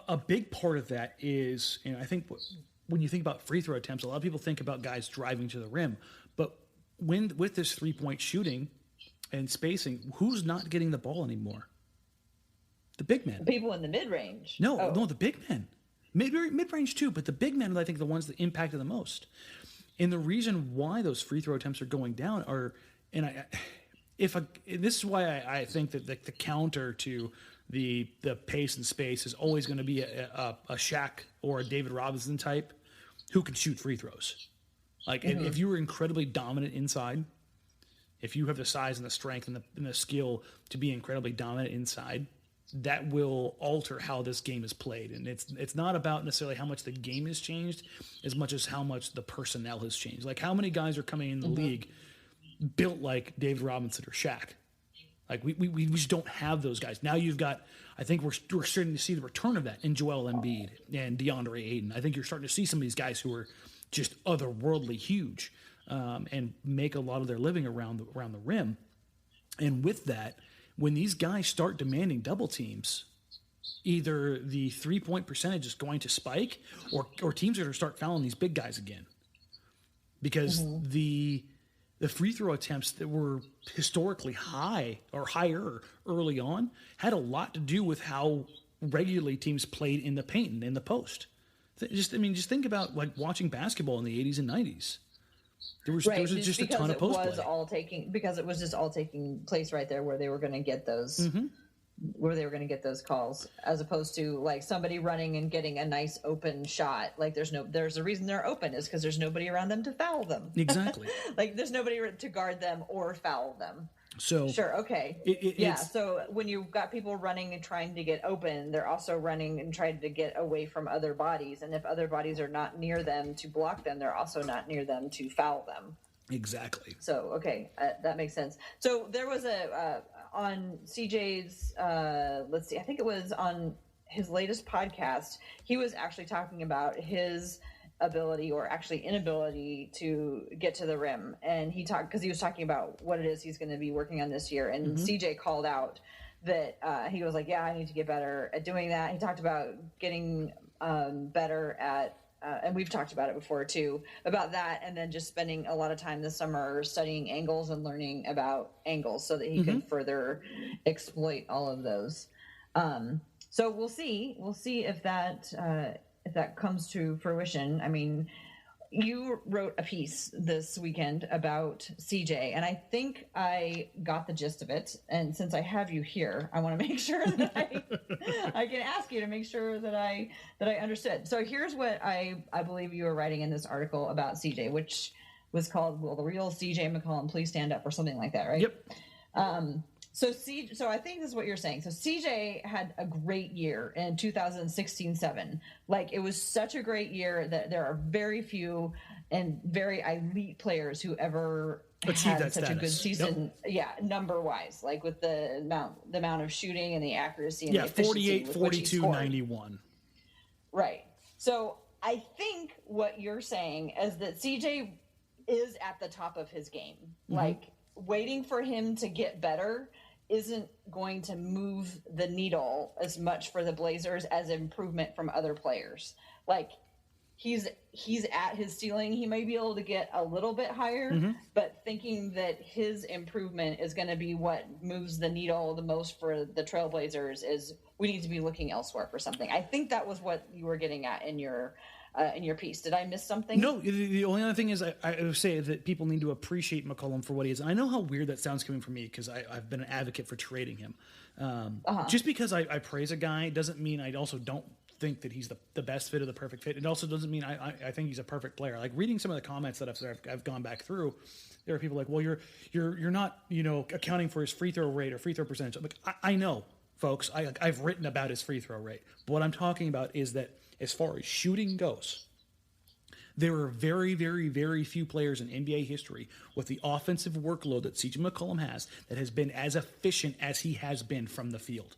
S4: a big part of that is, I think when you think about free throw attempts, a lot of people think about guys driving to the rim, but with this 3-point shooting and spacing, who's not getting the ball anymore? The big men.
S3: People in the mid range.
S4: No, the big men. Mid-range too, but the big men are, I think, the ones that impacted the most. And the reason why those free throw attempts are going down are, this is why I think that the counter to the pace and space is always going to be a Shaq or a David Robinson type who can shoot free throws. Like, if you were incredibly dominant inside, if you have the size and the strength and the skill to be incredibly dominant inside, that will alter how this game is played. And it's not about necessarily how much the game has changed as much as how much the personnel has changed. Like, how many guys are coming in the league built like David Robinson or Shaq? Like, we just don't have those guys. Now you've got, I think we're starting to see the return of that in Joel Embiid and DeAndre Ayton. I think you're starting to see some of these guys who are just otherworldly huge and make a lot of their living around the rim. And with that, when these guys start demanding double teams, either the 3-point percentage is going to spike or teams are going to start fouling these big guys again. Because the free throw attempts that were historically high or higher early on had a lot to do with how regularly teams played in the paint and in the post. Just think about like watching basketball in the 80s and 90s. There was just a ton of post play.
S3: Because it was just all taking place right there where they were going to get those where they were going to get those calls, as opposed to like somebody running and getting a nice open shot. Like there's a reason they're open is because there's nobody around them to foul them.
S4: Exactly.
S3: Like there's nobody to guard them or foul them.
S4: So
S3: sure, okay, So when you've got people running and trying to get open, they're also running and trying to get away from other bodies. And if other bodies are not near them to block them, they're also not near them to foul them.
S4: Exactly.
S3: So okay, that makes sense. So there was on CJ's, let's see, I think it was on his latest podcast, he was actually talking about his ability or actually inability to get to the rim. And he was talking about what it is he's going to be working on this year. And CJ called out that he was like, yeah, I need to get better at doing that. He talked about getting better at, and we've talked about it before too, about that. And then just spending a lot of time this summer studying angles and learning about angles so that he can further exploit all of those. So we'll see if that comes to fruition. I mean, you wrote a piece this weekend about CJ, and I think I got the gist of it. And since I have you here, I want to make sure that I can ask you to make sure that I understood. So here's what I believe you were writing in this article about CJ, which was called, "Will the real CJ McCollum please stand up?" or something like that, right?
S4: Yep.
S3: So I think this is what you're saying. So CJ had a great year in 2016-17. Like, it was such a great year that there are very few and very elite players who ever had such a good season. Yep. Yeah, number wise, like with the amount of shooting and the accuracy and the efficiency
S4: 48, 42, 91.
S3: Right. So I think what you're saying is that CJ is at the top of his game. Like, waiting for him to get better isn't going to move the needle as much for the Blazers as improvement from other players. Like, he's at his ceiling. He may be able to get a little bit higher, but thinking that his improvement is going to be what moves the needle the most for the Trailblazers is we need to be looking elsewhere for something. I think that was what you were getting at in your piece. Did I miss something?
S4: No, the only other thing is I would say that people need to appreciate McCollum for what he is. And I know how weird that sounds coming from me because I've been an advocate for trading him. Just because I praise a guy doesn't mean I also don't think that he's the best fit or the perfect fit. It also doesn't mean I think he's a perfect player. Like, reading some of the comments that I've gone back through, there are people like, well, you're not, accounting for his free throw rate or free throw percentage. I'm like, I know, folks, I've written about his free throw rate. But what I'm talking about is that as far as shooting goes, there are very, very, very few players in NBA history with the offensive workload that CJ McCollum has that has been as efficient as he has been from the field.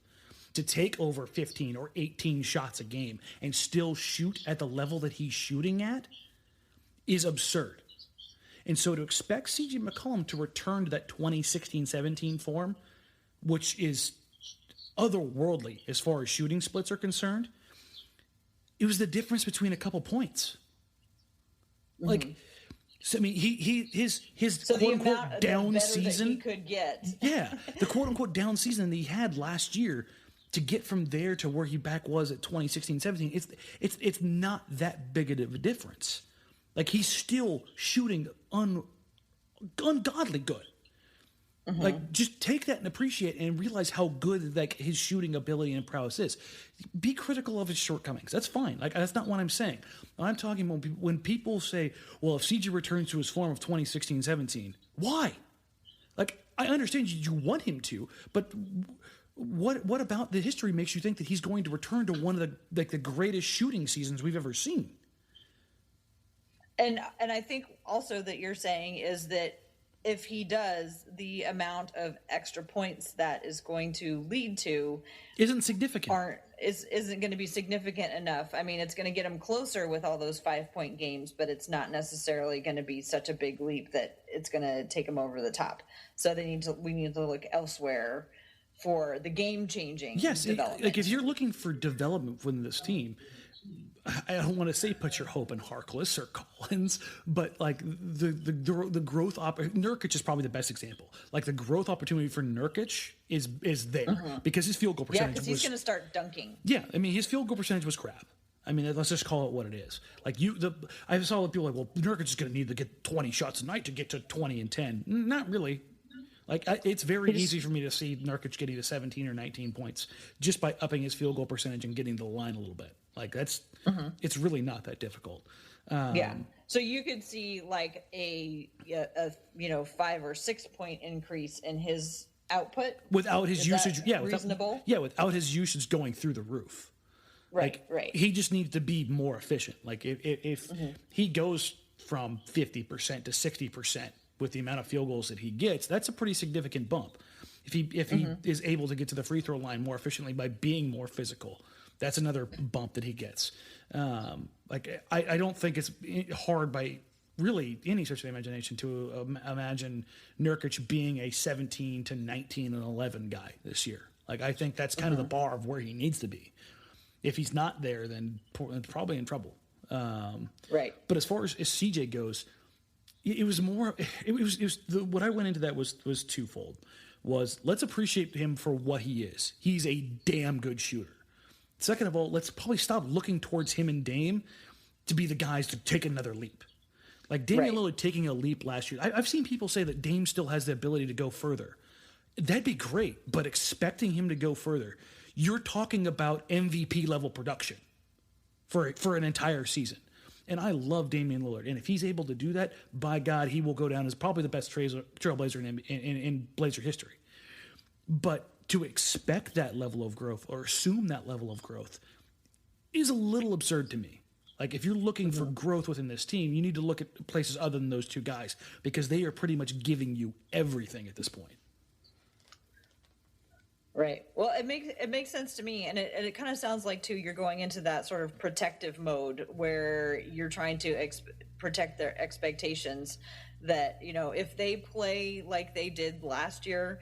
S4: To take over 15 or 18 shots a game and still shoot at the level that he's shooting at is absurd. And so to expect CJ McCollum to return to that 2016-17 form, which is otherworldly as far as shooting splits are concerned, it was the difference between a couple points. Like, so, I mean, his quote unquote down season
S3: that he could get.
S4: Yeah, the quote unquote down season that he had last year to get from there to where he back was at 2016-17, it's not that big of a difference. Like, he's still shooting ungodly good. Like, just take that and appreciate and realize how good, like, his shooting ability and prowess is. Be critical of his shortcomings. That's fine. Like, that's not what I'm saying. I'm talking about when people say, well, if CJ returns to his form of 2016-17, why? Like, I understand you want him to, but what about the history makes you think that he's going to return to one of the greatest shooting seasons we've ever seen?
S3: And I think also that you're saying is that if he does, the amount of extra points that is going to lead to
S4: isn't significant.
S3: Isn't going to be significant enough. I mean, it's going to get him closer with all those 5-point games, but it's not necessarily going to be such a big leap that it's going to take him over the top. So we need to look elsewhere for the game-changing development.
S4: Like, if you're looking for development within this team, I don't want to say put your hope in Harkless or Collins, but like the growth Nurkic is probably the best example. Like, the growth opportunity for Nurkic is there because his field goal percentage
S3: because he's going to start dunking.
S4: Yeah, I mean, his field goal percentage was crap. I mean, let's just call it what it is. Like, I saw people like, well, Nurkic is going to need to get 20 shots a night to get to 20 and 10. Not really. Like, it's very easy for me to see Nurkic getting to 17 or 19 points just by upping his field goal percentage and getting to the line a little bit. Like, it's really not that difficult.
S3: So you could see like a 5 or 6 point increase in his output
S4: without his usage.
S3: Reasonable.
S4: Without his usage going through the roof.
S3: Right.
S4: He just needs to be more efficient. Like, if he goes from 50% to 60% with the amount of field goals that he gets, that's a pretty significant bump. If he is able to get to the free throw line more efficiently by being more physical, that's another bump that he gets. I don't think it's hard by really any stretch of the imagination to imagine Nurkic being a 17 to 19 and 11 guy this year. Like, I think that's kind of the bar of where he needs to be. If he's not there, then Portland's probably in trouble.
S3: Right.
S4: But as far as CJ goes, it was more. It was what I went into that was twofold. Was let's appreciate him for what he is. He's a damn good shooter. Second of all, let's probably stop looking towards him and Dame to be the guys to take another leap. Like, Damian Lillard taking a leap last year. I've seen people say that Dame still has the ability to go further. That'd be great, but expecting him to go further, you're talking about MVP level production for an entire season. And I love Damian Lillard. And if he's able to do that, by God, he will go down as probably the best trailblazer in Blazer history. But to expect that level of growth or assume that level of growth is a little absurd to me. Like, if you're looking for growth within this team, you need to look at places other than those two guys because they are pretty much giving you everything at this point.
S3: Right. Well, it makes sense to me, and it kind of sounds like too you're going into that sort of protective mode where you're trying to protect their expectations. That, you know, if they play like they did last year,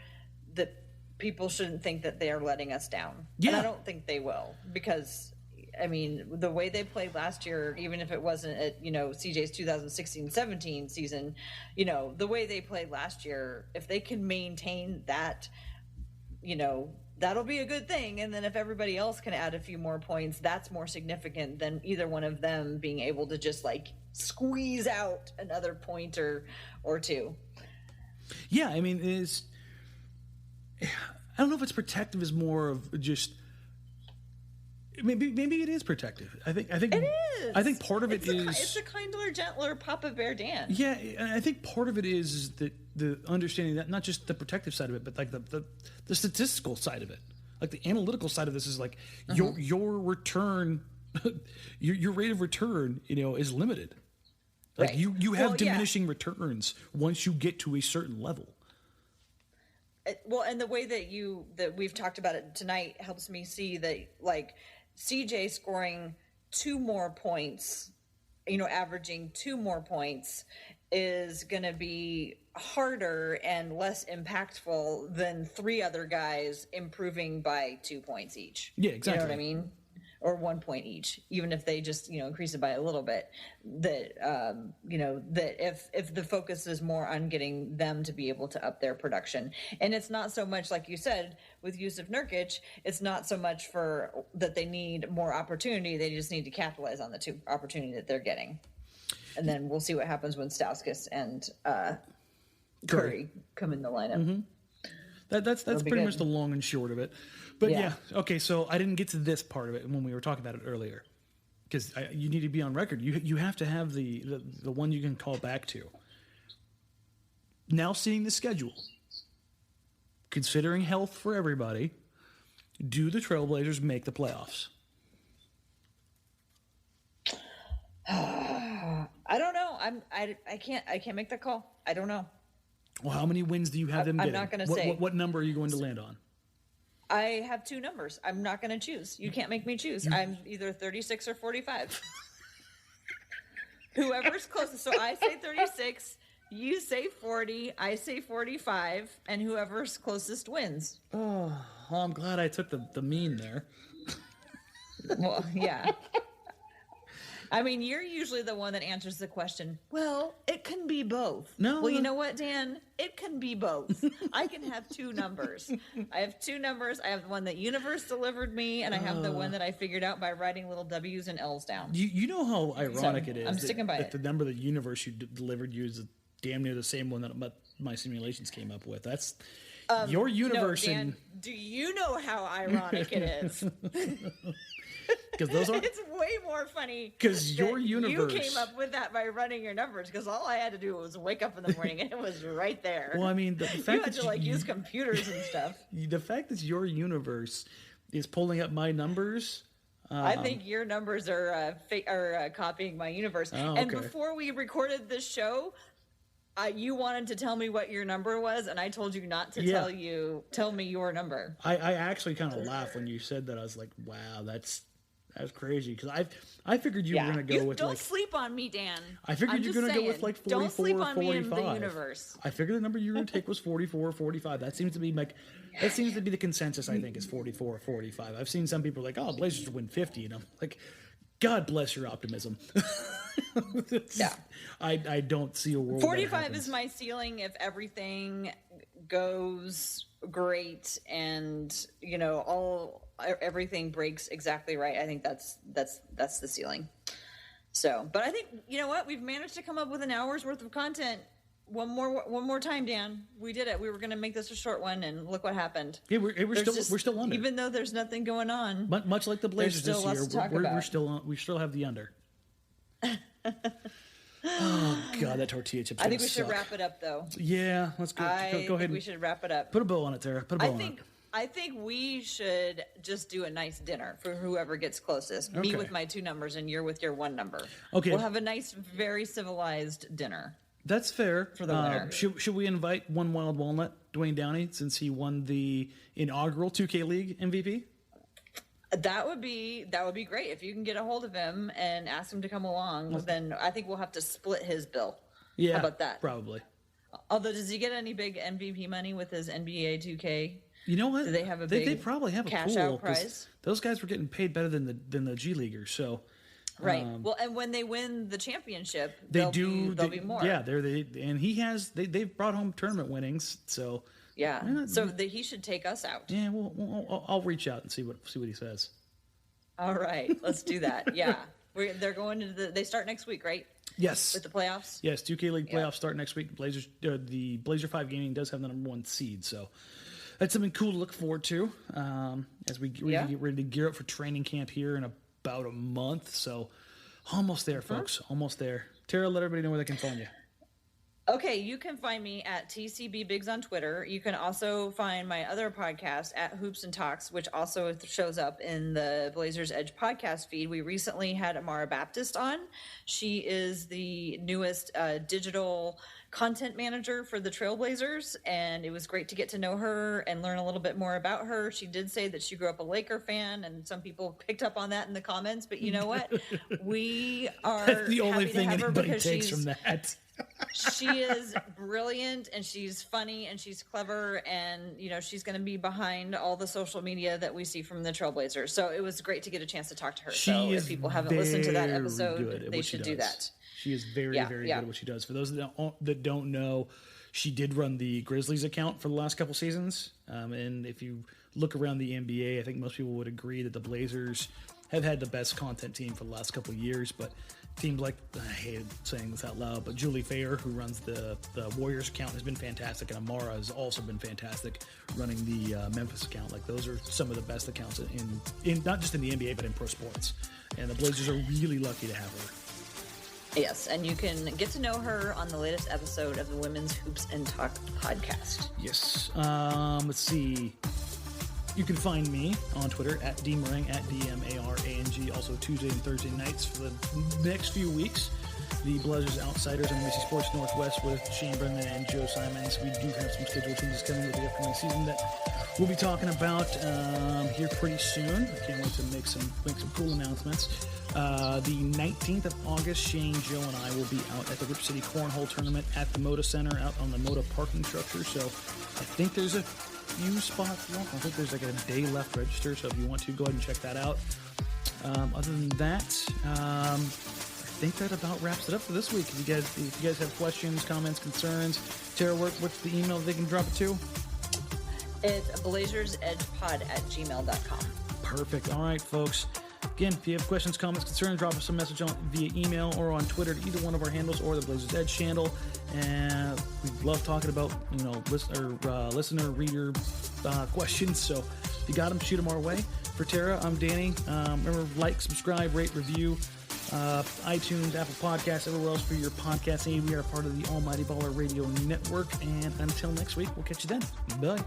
S3: that people shouldn't think that they are letting us down. Yeah. And I don't think they will, because I mean, the way they played last year, even if it wasn't at, you know, CJ's 2016-17 season, you know, the way they played last year, if they can maintain that, you know, that'll be a good thing. And then if everybody else can add a few more points, that's more significant than either one of them being able to just like squeeze out another point or two.
S4: Yeah, I mean, I don't know if it's protective is more of just maybe it is protective. I think it is. I think part of it's
S3: a kinder, gentler Papa Bear dance.
S4: Yeah, and I think part of it is that the understanding that not just the protective side of it, but like the statistical side of it, like the analytical side of this is like your return, your rate of return, you know, is limited. Like you have diminishing returns once you get to a certain level.
S3: Well, and the way that we've talked about it tonight helps me see that, like, CJ scoring 2 more points, you know, averaging 2 more points is going to be harder and less impactful than 3 other guys improving by 2 points each.
S4: Yeah, exactly.
S3: You know what I mean? or 1 point each, even if they just, increase it by a little bit, that, that if the focus is more on getting them to be able to up their production. And it's not so much, like you said, with Yusuf Nurkic, it's not so much for that they need more opportunity. They just need to capitalize on the two opportunity that they're getting. And then we'll see what happens when Stauskas and Curry come in the lineup.
S4: Mm-hmm. That's pretty much the long and short of it. But yeah, okay, so I didn't get to this part of it when we were talking about it earlier, because you need to be on record. You have to have the one you can call back to. Now seeing the schedule, considering health for everybody, do the Trailblazers make the playoffs?
S3: I don't know. I can't make that call. I don't know.
S4: Well, how many wins do you have them getting?
S3: I'm not going to say.
S4: What number are you going to land on?
S3: I have two numbers. I'm not going to choose. You can't make me choose. I'm either 36 or 45. Whoever's closest. So I say 36, you say 40, I say 45, and whoever's closest wins.
S4: Oh, well, I'm glad I took the mean there.
S3: Well, yeah. I mean, you're usually the one that answers the question, well, it can be both.
S4: No.
S3: Well, you know what, Dan? It can be both. I can have two numbers. I have two numbers. I have the one that Universe delivered me, and I have the one that I figured out by writing little W's and L's down.
S4: You know how ironic it is
S3: I'm sticking by it.
S4: The number that Universe you delivered you is damn near the same one that my simulations came up with. That's your universe.
S3: No, Dan, do you know how ironic it is?
S4: Because those are
S3: it's way more funny
S4: because your universe.
S3: You came up with that by running your numbers, because all I had to do was wake up in the morning and it was right there.
S4: Well, I mean, the fact
S3: you had to use computers and stuff.
S4: The fact that your universe is pulling up my numbers.
S3: I think your numbers are copying my universe.
S4: Oh,
S3: and
S4: okay.
S3: before we recorded this show, you wanted to tell me what your number was, and I told you not to tell me your number.
S4: I actually kind of laughed when you said that. I was like, wow, that's crazy, because I figured you were going to go with
S3: don't sleep on me, Dan.
S4: I figured you're going to go with like 44
S3: don't sleep on
S4: 45.
S3: Me in the universe.
S4: I figured the number you were going to take was 44 or 45. That seems to be the consensus. I think is 44 or 45. I've seen some people like, oh, Blazers win 50, and I'm like, God bless your optimism.
S3: Yeah,
S4: I don't see a world.
S3: 45 is my ceiling if everything goes great and everything breaks exactly right. I think that's the ceiling. So, but I think what, we've managed to come up with an hour's worth of content. One more time, Dan. We did it. We were going to make this a short one, and look what happened.
S4: Yeah, we're still under.
S3: Even though there's nothing going on,
S4: much like the Blazers this year, we're still on. We still have the under. Oh God, that tortilla chip.
S3: I think we should wrap it up, though.
S4: Yeah, let's go. Go ahead.
S3: I think we should wrap it up.
S4: Put a bow on it, Tara. Put a bow on it.
S3: I think we should just do a nice dinner for whoever gets closest.
S4: Okay.
S3: Me with my two numbers, and you're with your one number.
S4: Okay.
S3: We'll have a nice, very civilized dinner.
S4: That's fair.
S3: For the winner.
S4: Should we invite One Wild Walnut, Dwayne Downey, since he won the inaugural 2K League MVP?
S3: That would be great. If you can get a hold of him and ask him to come along, then I think we'll have to split his bill.
S4: Yeah,
S3: how about that?
S4: Probably.
S3: Although, does he get any big MVP money with his NBA 2K?
S4: You know what?
S3: Do they have
S4: they probably have a
S3: cash
S4: pool,
S3: out prize?
S4: Those guys were getting paid better than the G Leaguers. So.
S3: Right. Well, and when they win the championship,
S4: they'll
S3: be more.
S4: Yeah, and they've brought home tournament winnings. So.
S3: Yeah. So he should take us out.
S4: Yeah. Well, I'll reach out and see what he says.
S3: All right, let's do that. Yeah, they're going to they start next week, right?
S4: Yes.
S3: With the playoffs.
S4: Yes, 2K League playoffs start next week. Blazers, the Blazer 5 Gaming does have the number 1 seed, so that's something cool to look forward to as we get ready to gear up for training camp here in about a month. So almost there, folks. Almost there. Tara, let everybody know where they can find you.
S3: Okay, you can find me at TCB Biggs on Twitter. You can also find my other podcast at Hoops and Talks, which also shows up in the Blazers Edge podcast feed. We recently had Amara Baptist on. She is the newest digital content manager for the Trailblazers, and it was great to get to know her and learn a little bit more about her. She did say that she grew up a Laker fan, and some people picked up on that in the comments, but you know what? We are
S4: That's the only
S3: happy
S4: thing
S3: to have her
S4: anybody
S3: because
S4: takes from that.
S3: she is brilliant, and she's funny, and she's clever, and she's going to be behind all the social media that we see from the Trailblazers. So it was great to get a chance to talk to her. So if people haven't listened to that episode, they should do that.
S4: She is very good at what she does. For those that don't know, she did run the Grizzlies account for the last couple seasons. And if you look around the NBA, I think most people would agree that the Blazers have had the best content team for the last couple of years. But teams like, I hate saying this out loud, but Julie Fair, who runs the Warriors account, has been fantastic. And Amara has also been fantastic running the Memphis account. Like, those are some of the best accounts in not just in the NBA, but in pro sports. And the Blazers are really lucky to have her.
S3: Yes, and you can get to know her on the latest episode of the Women's Hoops and Talk podcast.
S4: Yes. Let's see. You can find me on Twitter at DMarang, at DMARANG. Also Tuesday and Thursday nights for the next few weeks. The Blazers Outsiders on NBC Sports Northwest with Shane Brennan and Joe Simons. We do have some schedule changes coming with the upcoming season that we'll be talking about here pretty soon. I can't wait to make some cool announcements. The 19th of August, Shane, Joe, and I will be out at the Rip City Cornhole Tournament at the Moda Center out on the Moda parking structure. So I think there's a few spots left. I think there's like a day left register. So if you want to, go ahead and check that out. Other than that, I think that about wraps it up for this week. If you guys have questions, comments, concerns, Tara, what's the email they can drop it to?
S3: It's blazersedgepod@gmail.com.
S4: Perfect. All right, folks. Again, if you have questions, comments, concerns, drop us a message via email or on Twitter to either one of our handles or the Blazers Edge channel. And we love talking about listener, reader questions. So if you got them, shoot them our way. For Tara, I'm Danny. Remember, like, subscribe, rate, review. iTunes, Apple Podcasts, everywhere else for your podcasting. We are part of the Almighty Baller Radio Network. And until next week, we'll catch you then. Bye.